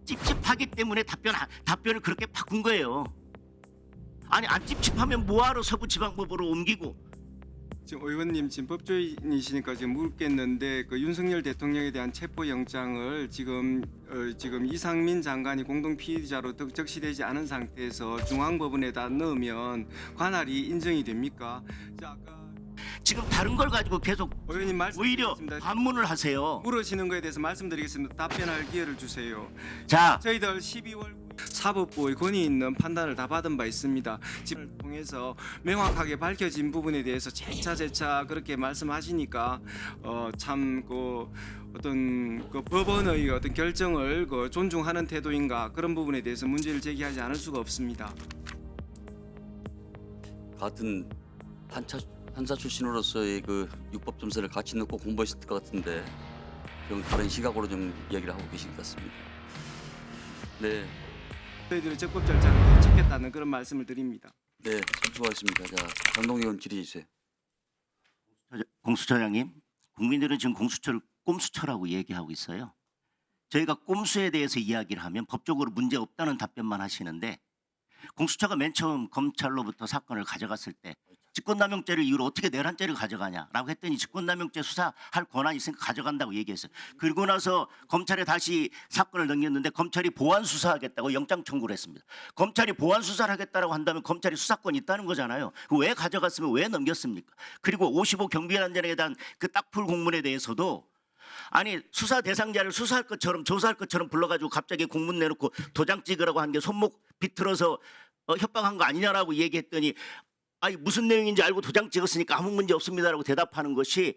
찝찝하기 때문에 답변을 그렇게 바꾼 거예요. 아니 안 찝찝하면 뭐하러 서부지방법으로 옮기고. 지금 의원님 지금 법조인이시니까 지금 묻겠는데 그 윤석열 대통령에 대한 체포영장을 지금 이상민 장관이 공동 피의자로 적시되지 않은 상태에서 중앙법원에다 넣으면 관할이 인정이 됩니까? 자, 아까 지금 다른 걸 가지고 계속 의원님 오히려 말씀드리겠습니다. 반문을 하세요. 물으시는 거에 대해서 말씀드리겠습니다. 답변할 기회를 주세요. 자, 저희들 12월 사법부의 권위 있는 판단을 다 받은 바 있습니다. 지금 통해서 명확하게 밝혀진 부분에 대해서 재차 그렇게 말씀하시니까 참 그 어떤 그 법원의 어떤 결정을 그 존중하는 태도인가 그런 부분에 대해서 문제를 제기하지 않을 수가 없습니다. 같은 판사 출신으로서의 그 육법 점수를 같이 넣고 공부하실 것 같은데 좀 다른 시각으로 좀 이야기를 하고 계신 것 같습니다. 네, 저희들의 적법 절차를 지켰다는 그런 말씀을 드립니다. 네, 수고하셨습니다. 자, 장동 의원 질의해 주세요. 공수처장님, 국민들은 지금 공수처를 꼼수처라고 얘기하고 있어요. 저희가 꼼수에 대해서 이야기를 하면 법적으로 문제 없다는 답변만 하시는데 공수처가 맨 처음 검찰로부터 사건을 가져갔을 때 직권남용죄를 이유로 어떻게 내란죄를 가져가냐라고 했더니 직권남용죄 수사할 권한이 있으니까 가져간다고 얘기했어요. 그리고 나서 검찰에 다시 사건을 넘겼는데 검찰이 보완 수사하겠다고 영장 청구를 했습니다. 검찰이 보완 수사를 하겠다고 한다면 검찰이 수사권이 있다는 거잖아요. 왜 가져갔으면 왜 넘겼습니까? 그리고 55 경비안전에 대한 그 딱풀 공문에 대해서도 아니 수사 대상자를 수사할 것처럼 조사할 것처럼 불러가지고 갑자기 공문 내놓고 도장 찍으라고 한 게 손목 비틀어서 협박한 거 아니냐라고 얘기했더니 아니 무슨 내용인지 알고 도장 찍었으니까 아무 문제 없습니다라고 대답하는 것이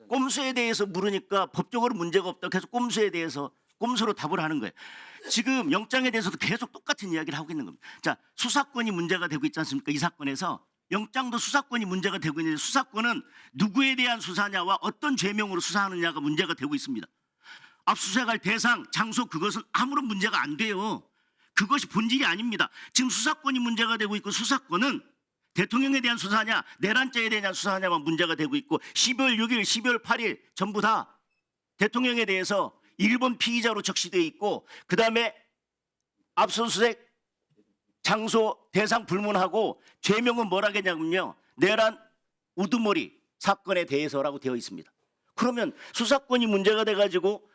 꼼수에 대해서 물으니까 법적으로 문제가 없다고 계속 꼼수에 대해서 꼼수로 답을 하는 거예요. 지금 영장에 대해서도 계속 똑같은 이야기를 하고 있는 겁니다. 자, 수사권이 문제가 되고 있지 않습니까? 이 사건에서 영장도 수사권이 문제가 되고 있는데 수사권은 누구에 대한 수사냐와 어떤 죄명으로 수사하느냐가 문제가 되고 있습니다. 압수수색할 대상, 장소 그것은 아무런 문제가 안 돼요. 그것이 본질이 아닙니다. 지금 수사권이 문제가 되고 있고 수사권은 대통령에 대한 수사냐 내란죄에 대한 수사냐만 문제가 되고 있고 12월 6일, 12월 8일 전부 다 대통령에 대해서 일본 피의자로 적시되어 있고 그다음에 압수수색 장소 대상 불문하고 죄명은 뭐라겠냐면요. 내란 우두머리 사건에 대해서라고 되어 있습니다. 그러면 수사권이 문제가 돼가지고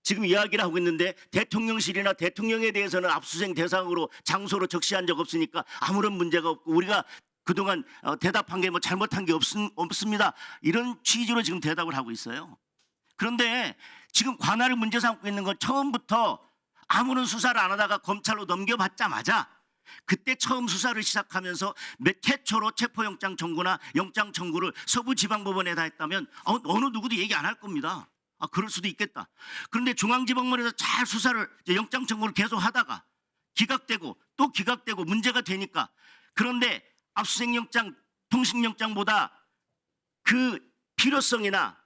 지금 이야기를 하고 있는데 대통령실이나 대통령에 대해서는 압수수색 대상으로 장소로 적시한 적 없으니까 아무런 문제가 없고 우리가 그동안 대답한 게 뭐 잘못한 게 없습니다. 이런 취지로 지금 대답을 하고 있어요. 그런데 지금 관할을 문제 삼고 있는 건 처음부터 아무런 수사를 안 하다가 검찰로 넘겨받자마자 그때 처음 수사를 시작하면서 최초로 체포영장 청구나 영장 청구를 서부지방법원에다 했다면 어느 누구도 얘기 안 할 겁니다. 그럴 수도 있겠다. 그런데 중앙지방법원에서 잘 수사를 영장 청구를 계속 하다가 기각되고 또 기각되고 문제가 되니까 그런데 압수수색영장 통신영장보다 그 필요성이나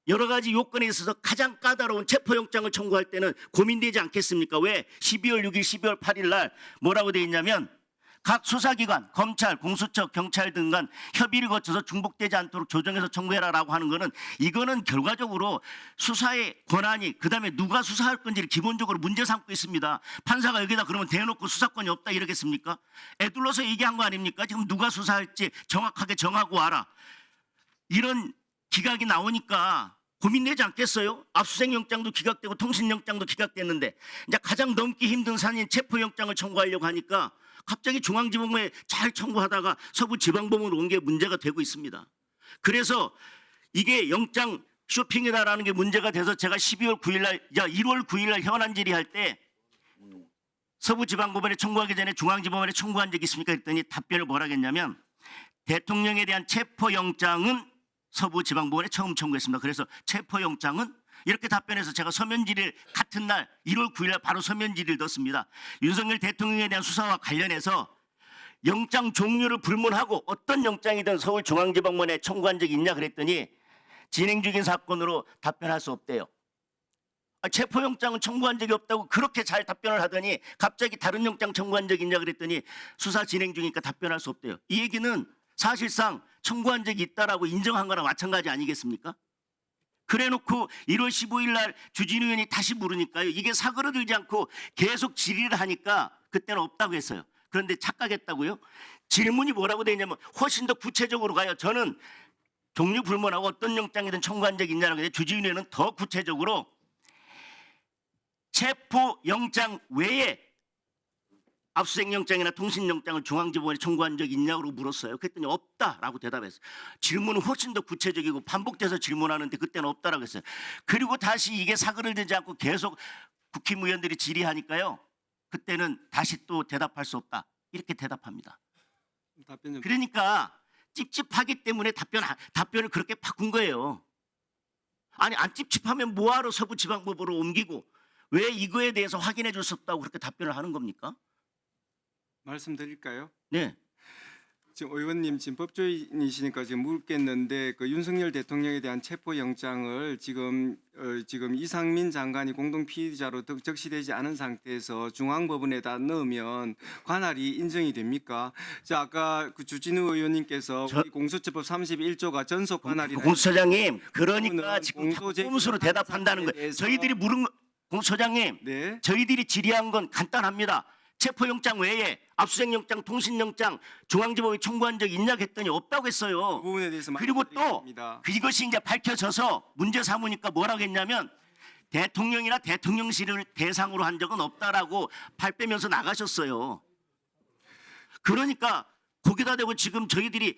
여러 가지 요건에 있어서 가장 까다로운 체포영장을 청구할 때는 고민되지 않겠습니까? 왜 12월 6일, 12월 8일 날 뭐라고 되어 있냐면 각 수사기관, 검찰, 공수처, 경찰 등 간 협의를 거쳐서 중복되지 않도록 조정해서 청구해라라고 하는 거는 이거는 결과적으로 수사의 권한이 그다음에 누가 수사할 건지를 기본적으로 문제 삼고 있습니다. 판사가 여기다 그러면 대놓고 수사권이 없다 이러겠습니까? 애둘러서 얘기한 거 아닙니까? 지금 누가 수사할지 정확하게 정하고 와라. 이런 기각이 나오니까 고민되지 않겠어요? 압수수색 영장도 기각되고 통신영장도 기각됐는데 이제 가장 넘기 힘든 산인 체포영장을 청구하려고 하니까 갑자기 중앙지법원에 잘 청구하다가 서부지방법원으로 온 게 문제가 되고 있습니다. 그래서 이게 영장 쇼핑이다라는 게 문제가 돼서 제가 1월 9일 날 현안 질의할 때 서부지방법원에 청구하기 전에 중앙지법원에 청구한 적이 있습니까? 했더니 답변을 뭐라 했냐면 대통령에 대한 체포영장은 서부지방법원에 처음 청구했습니다. 그래서 체포영장은 이렇게 답변해서 제가 서면 질의를 같은 날 1월 9일 날 바로 서면 질의를 넣었습니다. 윤석열 대통령에 대한 수사와 관련해서 영장 종류를 불문하고 어떤 영장이든 서울중앙지방법원에 청구한 적이 있냐 그랬더니 진행 중인 사건으로 답변할 수 없대요. 체포영장은 청구한 적이 없다고 그렇게 잘 답변을 하더니 갑자기 다른 영장 청구한 적이 있냐 그랬더니 수사 진행 중이니까 답변할 수 없대요. 이 얘기는 사실상 청구한 적이 있다라고 인정한 거랑 마찬가지 아니겠습니까? 그래놓고 1월 15일 날 주진우 의원이 다시 물으니까요. 이게 사그러들지 않고 계속 질의를 하니까 그때는 없다고 했어요. 그런데 착각했다고요? 질문이 뭐라고 되어 있냐면 훨씬 더 구체적으로 가요. 저는 종류 불문하고 어떤 영장이든 청구한 적이 있냐라고 했는데 주진우 의원은 더 구체적으로 체포영장 외에 압수수색영장이나 통신영장을 중앙지법원에 청구한 적이 있냐고 물었어요. 그랬더니 없다라고 대답했어요. 질문은 훨씬 더 구체적이고 반복돼서 질문하는데 그때는 없다라고 했어요. 그리고 다시 이게 사그러들지 않고 계속 국힘의원들이 질의하니까요. 그때는 다시 또 대답할 수 없다. 이렇게 대답합니다. 답변 좀. 그러니까 찝찝하기 때문에 답변을 그렇게 바꾼 거예요. 아니 안 찝찝하면 뭐하러 서부지방법으로 옮기고 왜 이거에 대해서 확인해 줄 수 없다고 그렇게 답변을 하는 겁니까? 말씀드릴까요? 네. 지금 의원님 지금 법조인이시니까 지금 묻겠는데 그 윤석열 대통령에 대한 체포 영장을 지금 이상민 장관이 공동 피의자로 적시되지 않은 상태에서 중앙법원에다 넣으면 관할이 인정이 됩니까? 자 아까 그 주진우 의원님께서 우리 공수처법 31조가 전속 관할이다. 공수처장님, 그러니까 그거는 지금 공소제기 꼼수로 대답한다는 거예요. 대해서- 저희들이 물은 공수처장님, 네. 저희들이 질의한 건 간단합니다. 체포영장 외에 압수수색영장, 통신영장 중앙지법에 청구한 적 있냐 했더니 없다고 그 했어요. 부분에 대해서 그리고 또 말씀드리겠습니다. 이것이 이제 밝혀져서 문제 삼으니까 뭐라고 했냐면 대통령이나 대통령실을 대상으로 한 적은 없다라고 발 빼면서 나가셨어요. 그러니까 거기다 대고 지금 저희들이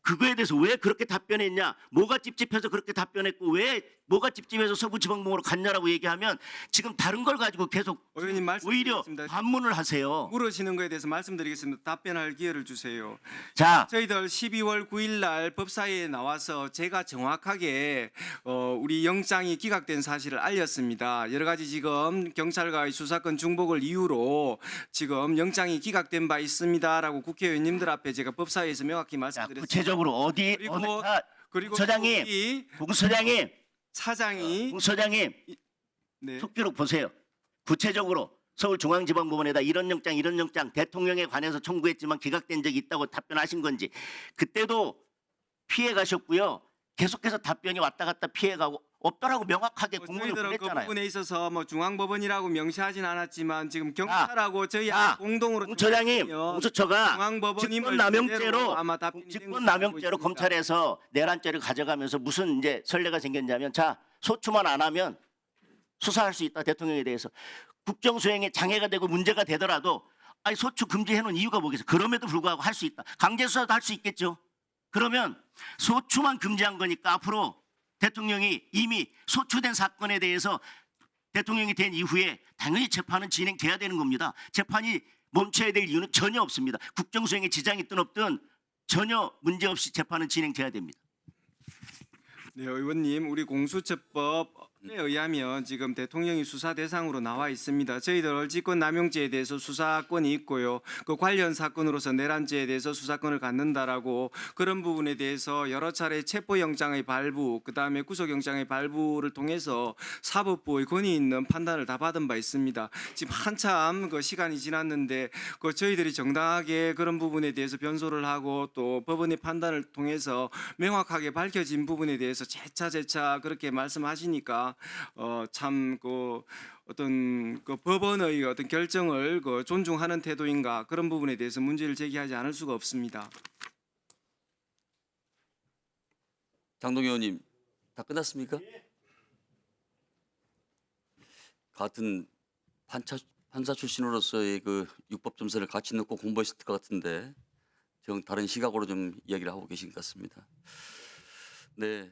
그거에 대해서 왜 그렇게 답변했냐, 뭐가 찝찝해서 그렇게 답변했고 왜 뭐가 찝찝해서 서부지방법으로 갔냐라고 얘기하면 지금 다른 걸 가지고 계속 의원님 오히려 말씀드리겠습니다. 반문을 하세요. 물으시는 거에 대해서 말씀드리겠습니다. 답변할 기회를 주세요. 자, 저희들 12월 9일 날 법사위에 나와서 제가 정확하게 우리 영장이 기각된 사실을 알렸습니다. 여러 가지 지금 경찰과의 수사권 중복을 이유로 지금 영장이 기각된 바 있습니다라고 국회의원님들 앞에 제가 법사위에서 명확히 자, 말씀드렸습니다. 구체적으로 어디 그리고- 어느 그리고 소장님, 우리 공수처장님, 차장이 공수처장님 네. 속기록 보세요. 구체적으로 서울중앙지방법원에다 이런 영장 대통령에 관해서 청구했지만 기각된 적이 있다고 답변하신 건지, 그때도 피해 가셨고요. 계속해서 답변이 왔다 갔다 피해가고 없더라고 명확하게 공문을 저희들은 그 보냈잖아요. 부분에 있어서 뭐 중앙법원이라고 명시하진 않았지만 지금 경찰하고 저희 자, 공동으로 공처장님, 청구하면 공수처가 중앙법원임을 직권남용죄로 그대로 아마 답변이 된 것으로 알고 직권남용죄로 있습니다. 검찰에서 내란죄를 가져가면서 무슨 이제 선례가 생겼냐면, 자, 소추만 안 하면 수사할 수 있다. 대통령에 대해서 국정수행에 장애가 되고 문제가 되더라도 아니 소추 금지해 놓은 이유가 뭐겠어요? 그럼에도 불구하고 할 수 있다. 강제 수사도 할 수 있겠죠. 그러면 소추만 금지한 거니까 앞으로 대통령이 이미 소추된 사건에 대해서 대통령이 된 이후에 당연히 재판은 진행돼야 되는 겁니다. 재판이 멈춰야 될 이유는 전혀 없습니다. 국정수행에 지장이 있든 없든 전혀 문제없이 재판은 진행돼야 됩니다. 네, 의원님, 우리 공수처법에 의하면 지금 대통령이 수사 대상으로 나와 있습니다. 저희들 직권남용죄에 대해서 수사권이 있고요. 그 관련 사건으로서 내란죄에 대해서 수사권을 갖는다라고 그런 부분에 대해서 여러 차례 체포영장의 발부, 그다음에 구속영장의 발부를 통해서 사법부의 권위 있는 판단을 다 받은 바 있습니다. 지금 한참 그 시간이 지났는데 그 저희들이 정당하게 그런 부분에 대해서 변소를 하고 또 법원의 판단을 통해서 명확하게 밝혀진 부분에 대해서 재차 그렇게 말씀하시니까 참 그 어떤 그 법원의 어떤 결정을 그 존중하는 태도인가 그런 부분에 대해서 문제를 제기하지 않을 수가 없습니다. 장동 의원님 다 끝났습니까? 같은 판사 출신으로서의 그 육법 점수를 같이 넣고 공부했을 것 같은데 정 다른 시각으로 좀 이야기를 하고 계신 것 같습니다. 네.